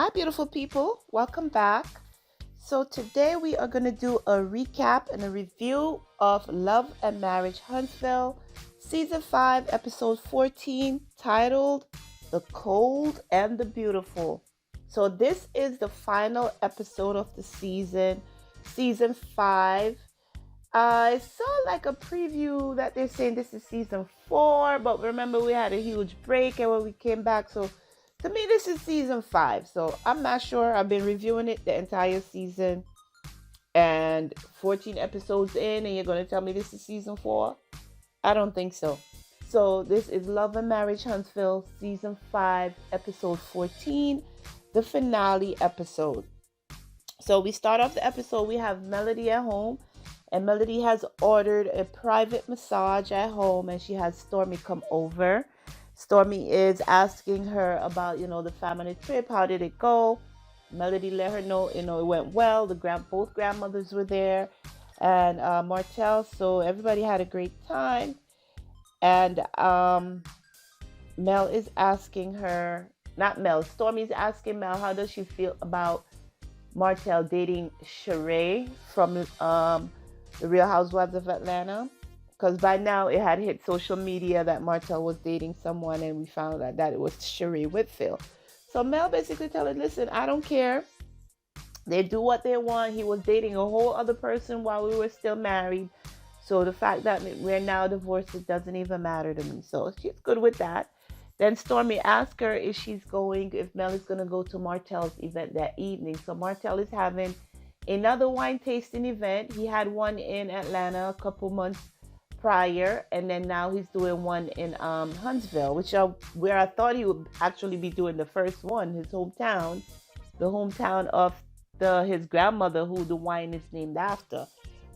Hi, beautiful people. Welcome back. So, today we are going to do a recap and a review of Love and Marriage Huntsville, Season 5, Episode 14, titled The Cold and the Beautiful. So, this is the final episode of the Season 5. I saw like a preview that they're saying this is Season 4, but remember we had a huge break and when we came back, so to me, this is Season 5. So I'm not sure. I've been reviewing it the entire season and 14 episodes in, and you're going to tell me this is Season 4? I don't think so. So this is Love and Marriage Huntsville, Season 5, Episode 14, the finale episode. So we start off the episode. We have Melody at home, and Melody has ordered a private massage at home, and she has Stormi come over. Stormi is asking her about, the family trip. How did it go? Melody let her know, it went well. Both grandmothers were there, and Martell. So everybody had a great time. And Mel is asking her, not Mel, Stormi is asking Mel, how does she feel about Martell dating Sheree from the Real Housewives of Atlanta? Because by now it had hit social media that Martell was dating someone, and we found out that it was Sheree Whitfield. So Mel basically told her, listen, I don't care. They do what they want. He was dating a whole other person while we were still married. So the fact that we're now divorced, it doesn't even matter to me. So she's good with that. Then Stormi asked her if Mel is going to go to Martell's event that evening. So Martell is having another wine tasting event. He had one in Atlanta a couple months prior, and then now he's doing one in Huntsville, where I thought he would actually be doing the first one, his hometown, the hometown of his grandmother, who the wine is named after.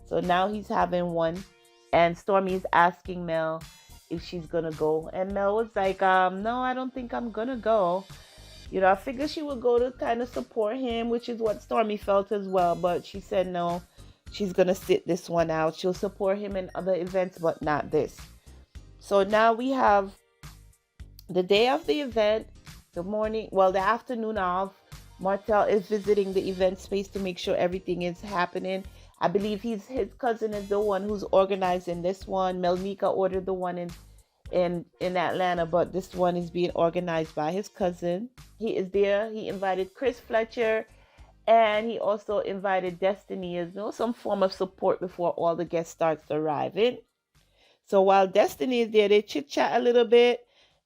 So now he's having one, and Stormi is asking Mel if she's gonna go, and Mel was like, no, I don't think I'm gonna go. I figured she would go to kind of support him, which is what Stormi felt as well, but she said no. She's going to sit this one out. She'll support him in other events, but not this. So now we have the day of the event, the afternoon of. Martell is visiting the event space to make sure everything is happening. I believe his cousin is the one who's organizing this one. Melnika ordered the one in Atlanta, but this one is being organized by his cousin. He is there. He invited Chris Fletcher, and he also invited Destiny as some form of support before all the guests starts arriving. So while Destiny is there, they chit chat a little bit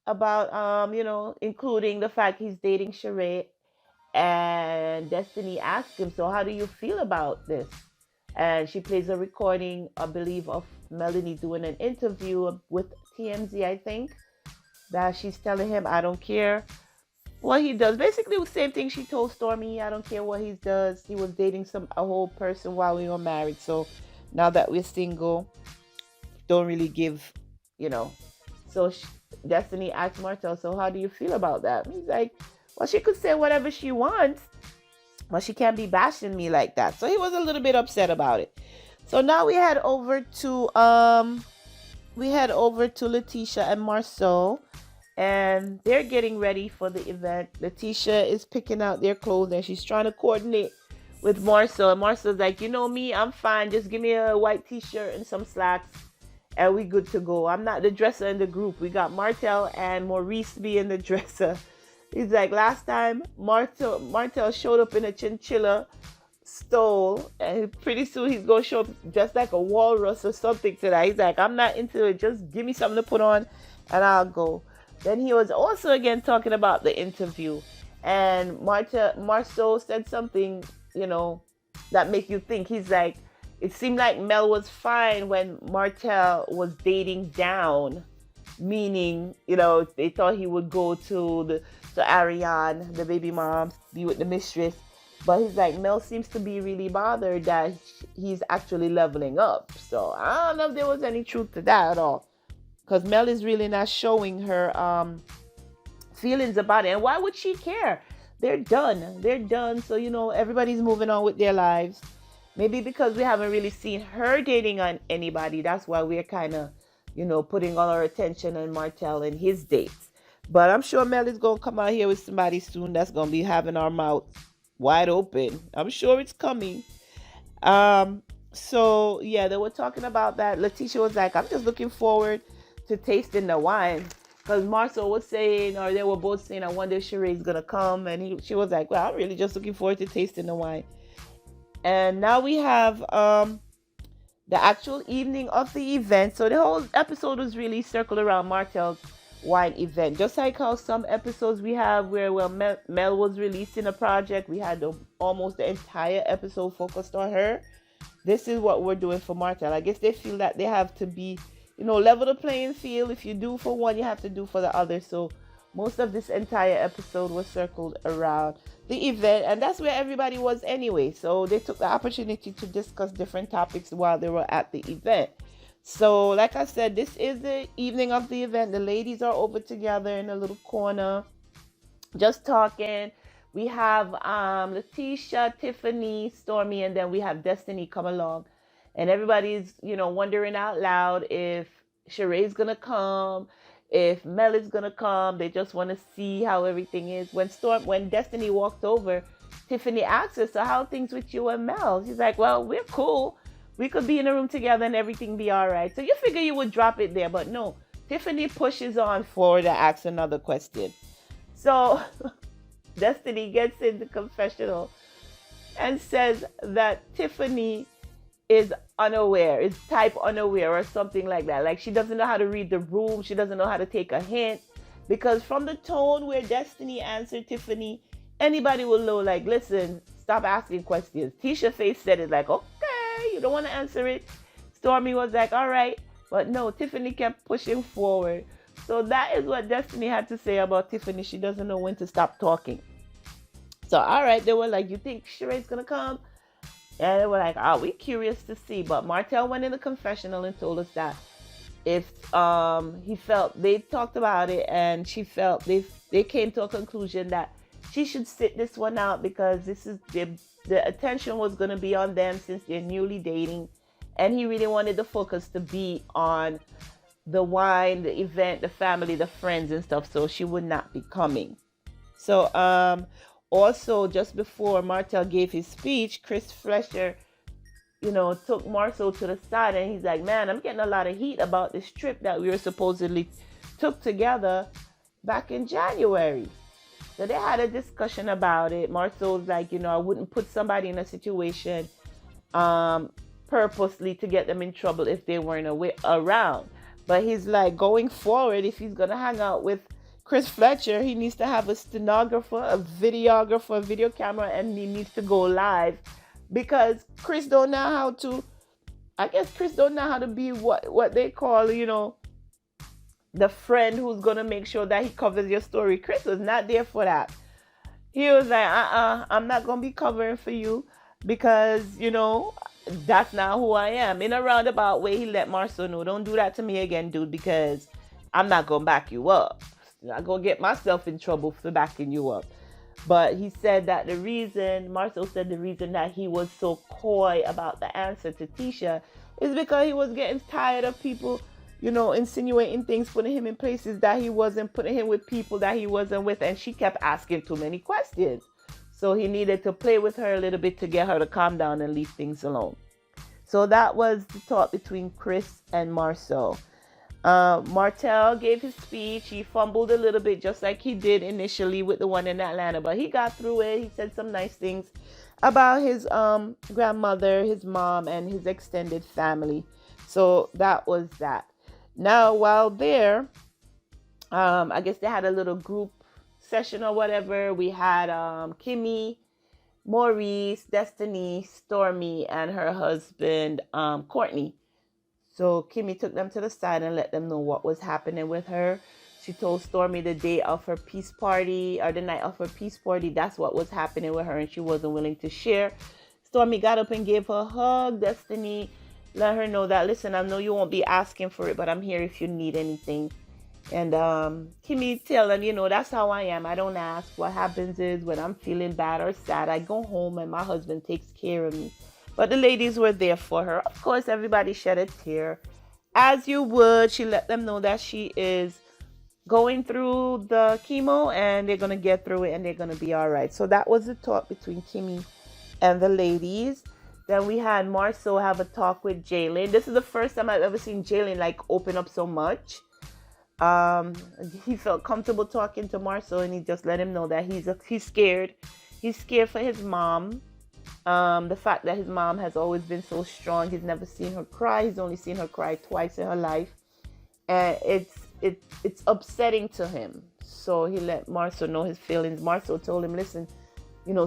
about including the fact he's dating Sheree. And Destiny asks him, so how do you feel about this? And she plays a recording, I believe, of Melody doing an interview with TMZ, I think, that she's telling him, I don't care what he does. Basically the same thing she told Stormi. I don't care what he does. He was dating a whole person while we were married. So now that we're single, don't really give, So Destiny asked Martell, so how do you feel about that? He's like, well, she could say whatever she wants, but she can't be bashing me like that. So he was a little bit upset about it. So now we head over to Latisha and Marsau, and they're getting ready for the event. Latisha is picking out their clothes, and she's trying to coordinate with Marsau. And Marsau's like, me, I'm fine. Just give me a white t-shirt and some slacks, and we good to go. I'm not the dresser in the group. We got Martell and Maurice being the dresser. He's like, last time Martell showed up in a chinchilla stole, and pretty soon he's going to show up just like a walrus or something to that. He's like, I'm not into it. Just give me something to put on, and I'll go. Then he was also again talking about the interview, and Marsau said something, that make you think. He's like, it seemed like Mel was fine when Martell was dating down, meaning, they thought he would go to Ariane, the baby mom, be with the mistress. But he's like, Mel seems to be really bothered that he's actually leveling up. So I don't know if there was any truth to that at all. Because Mel is really not showing her feelings about it. And why would she care? They're done. So, everybody's moving on with their lives. Maybe because we haven't really seen her dating on anybody. That's why we're kind of, putting all our attention on Martell and his dates. But I'm sure Melly's gonna come out here with somebody soon that's gonna be having our mouth wide open. I'm sure it's coming. Um, so yeah, they were talking about that. Latisha was like, I'm just looking forward to tasting the wine. Because Marsau was saying, or they were both saying, I wonder if Sheree's gonna come. And she was like, well, I'm really just looking forward to tasting the wine. And now we have the actual evening of the event. So the whole episode was really circled around Martell's wine event. Just like how some episodes we have where Mel was releasing a project, we had almost the entire episode focused on her. This is what we're doing for Martell. I guess they feel that they have to be, level the playing field. If you do for one, you have to do for the other. So most of this entire episode was circled around the event, and that's where everybody was anyway. So they took the opportunity to discuss different topics while they were at the event. So like I said, this is the evening of the event. The ladies are over together in a little corner just talking. We have Latisha, Tiffany, Stormi, and then we have Destiny come along. And everybody's, wondering out loud if Sheree's going to come, if Mel is going to come. They just want to see how everything is. When Destiny walked over, Tiffany asked her, so how are things with you and Mel? She's like, well, we're cool. We could be in a room together and everything be all right. So you figure you would drop it there, but no. Tiffany pushes on forward to ask another question. So Destiny gets in the confessional and says that Tiffany is unaware, is type unaware or something like that. Like she doesn't know how to read the room. She doesn't know how to take a hint. Because from the tone where Destiny answered Tiffany, anybody will know, like, listen, stop asking questions. Tisha Face said it like, okay, you don't want to answer it. Stormi was like, all right. But no, Tiffany kept pushing forward. So that is what Destiny had to say about Tiffany. She doesn't know when to stop talking. So, all right, they were like, you think Sheree's going to come? And they were like, oh, we're curious to see. But Martell went in the confessional and told us that if he felt, they talked about it and she felt, they came to a conclusion that she should sit this one out because this is, the attention was going to be on them since they're newly dating. And he really wanted the focus to be on the wine, the event, the family, the friends and stuff. So she would not be coming. So, also, just before Martell gave his speech, Chris Fletcher, took Marsau to the side and he's like, man, I'm getting a lot of heat about this trip that we were supposedly took together back in January. So they had a discussion about it. Marsau's like, I wouldn't put somebody in a situation purposely to get them in trouble if they weren't around. But he's like, going forward, if he's going to hang out with Chris Fletcher, he needs to have a stenographer, a videographer, a video camera, and he needs to go live because Chris don't know how to, Chris don't know how to be what they call, the friend who's going to make sure that he covers your story. Chris was not there for that. He was like, I'm not going to be covering for you because, that's not who I am. In a roundabout way, he let Marsau know, don't do that to me again, dude, because I'm not going to back you up. I'm going to get myself in trouble for backing you up. But he said that Marsau said the reason that he was so coy about the answer to Tisha is because he was getting tired of people, insinuating things, putting him in places that he wasn't, putting him with people that he wasn't with. And she kept asking too many questions. So he needed to play with her a little bit to get her to calm down and leave things alone. So that was the talk between Chris and Marsau. Martell gave his speech. He fumbled a little bit just like he did initially with the one in Atlanta, but he got through it. He said some nice things about his grandmother, his mom, and his extended family. So that was that. Now, while there, I guess they had a little group session or whatever. We had Kimmi, Maurice, Destiny, Stormi, and her husband, Courtney. So Kimmi took them to the side and let them know what was happening with her. She told Stormi the day of her peace party, or the night of her peace party, that's what was happening with her, and she wasn't willing to share. Stormi got up and gave her a hug. Destiny let her know that, listen, I know you won't be asking for it, but I'm here if you need anything. And Kimmi tell them, that's how I am. I don't ask. What happens is when I'm feeling bad or sad, I go home and my husband takes care of me. But the ladies were there for her. Of course, everybody shed a tear. As you would, she let them know that she is going through the chemo, and they're gonna get through it, and they're gonna be all right. So that was the talk between Kimmi and the ladies. Then we had Marsau have a talk with Jalen. This is the first time I've ever seen Jalen like open up so much. Um, he felt comfortable talking to Marsau, and he just let him know that he's scared. He's scared for his mom. The fact that his mom has always been so strong. He's never seen her cry. He's only seen her cry twice in her life, and it's upsetting to him. So he let Marsau know his feelings. Marsau told him, listen,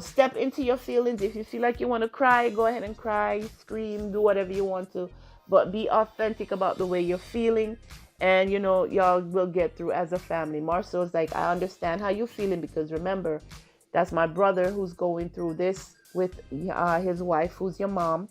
step into your feelings. If you feel like you want to cry, go ahead and cry, scream, do whatever you want to, but be authentic about the way you're feeling, and y'all will get through as a family. Marsau's like, I understand how you're feeling, because remember, that's my brother who's going through this with his wife, who's your mom.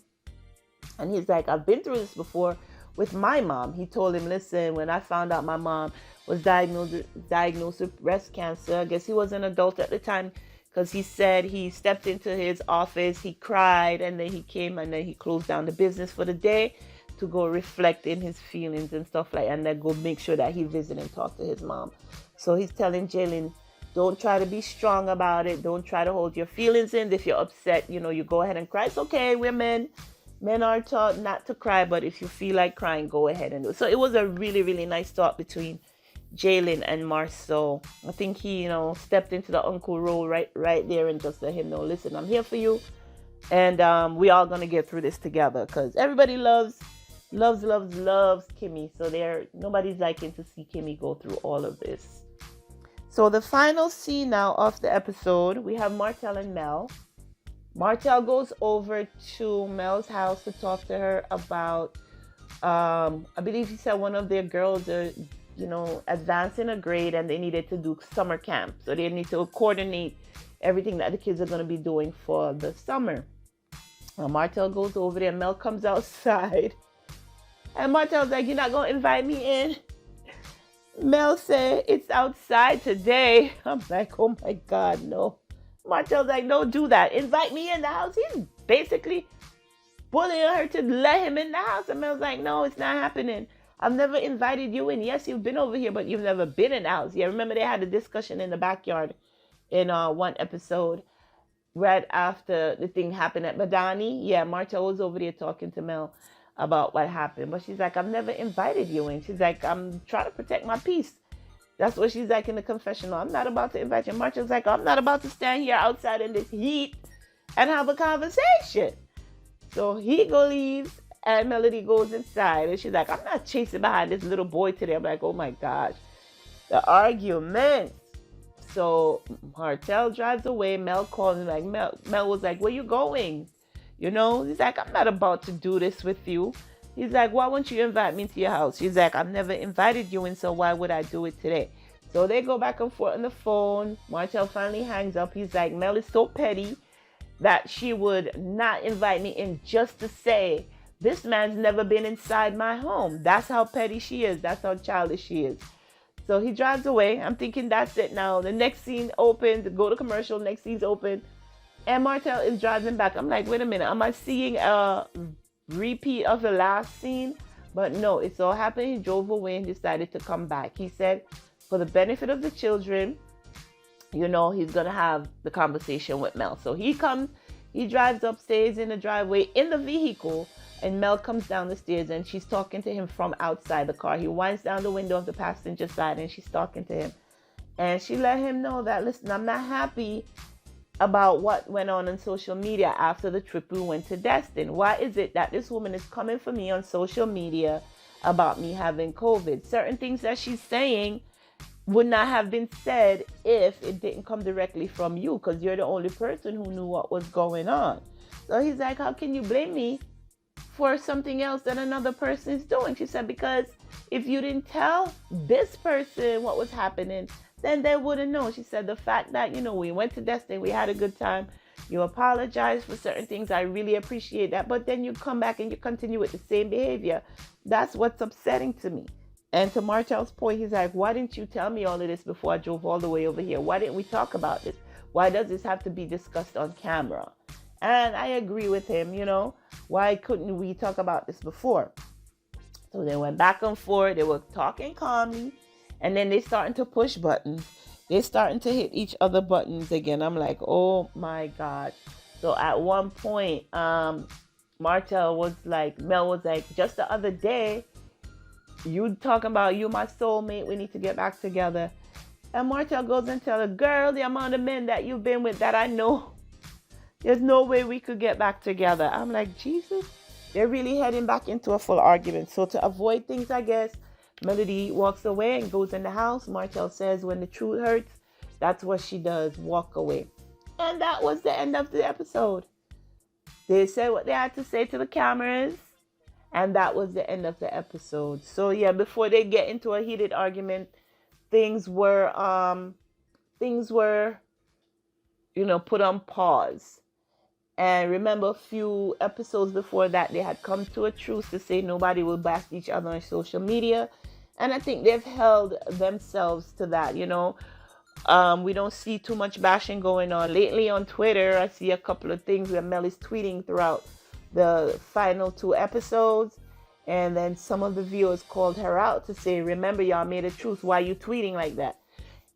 And he's like, I've been through this before with my mom. He told him, listen, when I found out my mom was diagnosed with breast cancer, I guess he was an adult at the time, because he said he stepped into his office, he cried, and then he came, and then he closed down the business for the day to go reflect in his feelings and stuff like that, and then go make sure that he visit and talk to his mom. So he's telling Jalen, don't try to be strong about it. Don't try to hold your feelings in. If you're upset, you go ahead and cry. It's okay. We're men. Men are taught not to cry, but if you feel like crying, go ahead and do it. So it was a really, really nice talk between Jalen and Marsau. I think he, stepped into the uncle role right there, and just let him know, listen, I'm here for you, and we all gonna get through this together, because everybody loves Kimmi. So nobody's liking to see Kimmi go through all of this. So the final scene now of the episode, we have Martell and Mel. Martell goes over to Mel's house to talk to her about, I believe he said one of their girls are, advancing a grade, and they needed to do summer camp. So they need to coordinate everything that the kids are going to be doing for the summer. Martell goes over there, Mel comes outside, and Martell's like, you're not going to invite me in? Mel said, it's outside today. I'm like, oh my God, no. Martell's like, don't do that. Invite me in the house. He's basically bullying her to let him in the house. And Mel's like, no, it's not happening. I've never invited you in. Yes, you've been over here, but you've never been in the house. Yeah, remember they had a discussion in the backyard in one episode right after the thing happened at Madani. Yeah, Martell was over there talking to Mel about what happened, but she's like, I've never invited you in. She's like, I'm trying to protect my peace. That's what she's like in the confessional. I'm not about to invite you. Martell's like, I'm not about to stand here outside in this heat and have a conversation. So he leaves, and Melody goes inside, and she's like, I'm not chasing behind this little boy today. I'm like, oh my gosh, the argument. So Martell drives away. Mel calls him, like, Mel was like, where you going? He's like, I'm not about to do this with you. He's like, why won't you invite me to your house? She's like, I've never invited you in, so why would I do it today? So they go back and forth on the phone. Martell finally hangs up. He's like, Mel is so petty that she would not invite me in just to say, this man's never been inside my home. That's how petty she is. That's how childish she is. So he drives away. I'm thinking that's it now. The next scene opens, go to commercial, next scene's open, and Martell is driving back. I'm like, wait a minute, am I seeing a repeat of the last scene? But no, it so happened he drove away and decided to come back. He said, for the benefit of the children, he's gonna have the conversation with Mel. So he comes, he drives up, stays in the driveway in the vehicle, and Mel comes down the stairs, and she's talking to him from outside the car. He winds down the window of the passenger side, and she's talking to him, and she let him know that, listen, I'm not happy about what went on social media after the trip we went to Destin. Why is it that this woman is coming for me on social media about me having COVID? Certain things that she's saying would not have been said if it didn't come directly from you, because you're the only person who knew what was going on. So he's like, how can you blame me for something else that another person is doing? She said, because if you didn't tell this person what was happening, then they wouldn't know. She said, the fact that, we went to Destin, we had a good time, you apologize for certain things, I really appreciate that, but then you come back and you continue with the same behavior. That's what's upsetting to me. And to Martell's point, he's like, why didn't you tell me all of this before I drove all the way over here? Why didn't we talk about this? Why does this have to be discussed on camera? And I agree with him, why couldn't we talk about this before? So they went back and forth. They were talking calmly. And then they starting to push buttons. They starting to hit each other buttons again. I'm like, oh my God. So at one point, Martell was like, Mel was like, just the other day, you talking about you my soulmate, we need to get back together. And Martell goes and tells her, girl, the amount of men that you've been with that I know, there's no way we could get back together. I'm like, Jesus, they're really heading back into a full argument. So to avoid things, I guess, Melody walks away and goes in the house. Martell says when the truth hurts, that's what she does, walk away. And that was the end of the episode. They said what they had to say to the cameras, and that was the end of the episode. So yeah, before they get into a heated argument, things were put on pause. And remember, a few episodes before that, they had come to a truce to say nobody will bash each other on social media. And I think they've held themselves to that, We don't see too much bashing going on. Lately on Twitter, I see a couple of things where Mel is tweeting throughout the final 2 episodes. And then some of the viewers called her out to say, remember, y'all made a truce. Why are you tweeting like that?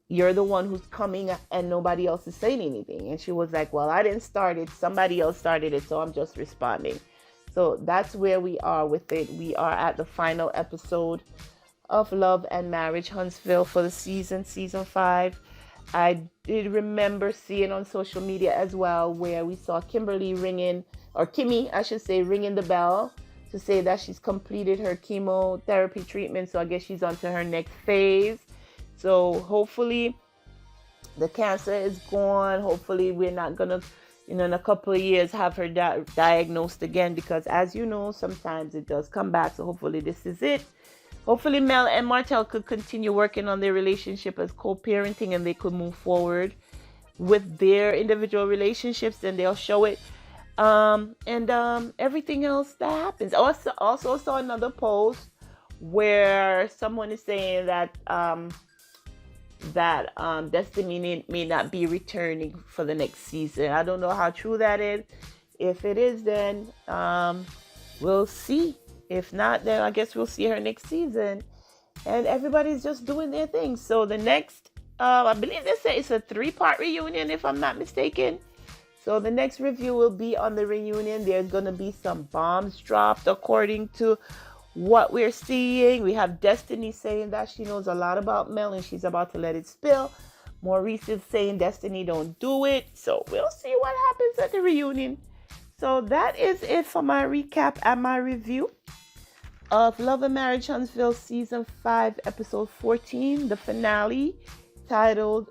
You're the one who's coming and nobody else is saying anything. And she was like, well, I didn't start it. Somebody else started it, so I'm just responding. So that's where we are with it. We are at the final episode of Love and Marriage Huntsville for the season 5. I did remember seeing on social media as well where we saw Kimmi, I should say, ringing the bell to say that she's completed her chemotherapy treatment. So I guess she's on to her next phase. So hopefully the cancer is gone. Hopefully we're not going to, in a couple of years, have her diagnosed again, because as you know, sometimes it does come back. So hopefully this is it. Hopefully Mel and Martell could continue working on their relationship as co-parenting, and they could move forward with their individual relationships, and they'll show it. Everything else that happens. Also saw another post where someone is saying that Destiny may not be returning for the next season. I don't know how true that is. If it is, then we'll see. If not, then I guess we'll see her next season. And everybody's just doing their thing. So the next, I believe they say it's a 3-part reunion, if I'm not mistaken. So the next review will be on the reunion. There's going to be some bombs dropped according to what we're seeing. We have Destiny saying that she knows a lot about Mel and she's about to let it spill. Maurice is saying Destiny don't do it. So we'll see what happens at the reunion. So that is it for my recap and my review of Love and Marriage Huntsville Season 5, Episode 14, the finale, titled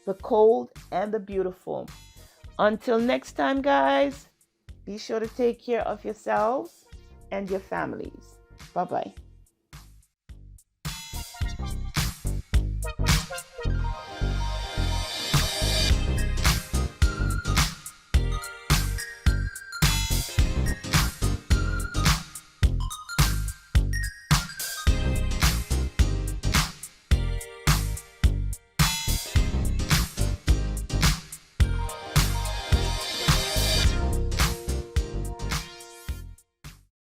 The Cold and the Beautiful. Until next time, guys, be sure to take care of yourselves and your families. Bye-bye.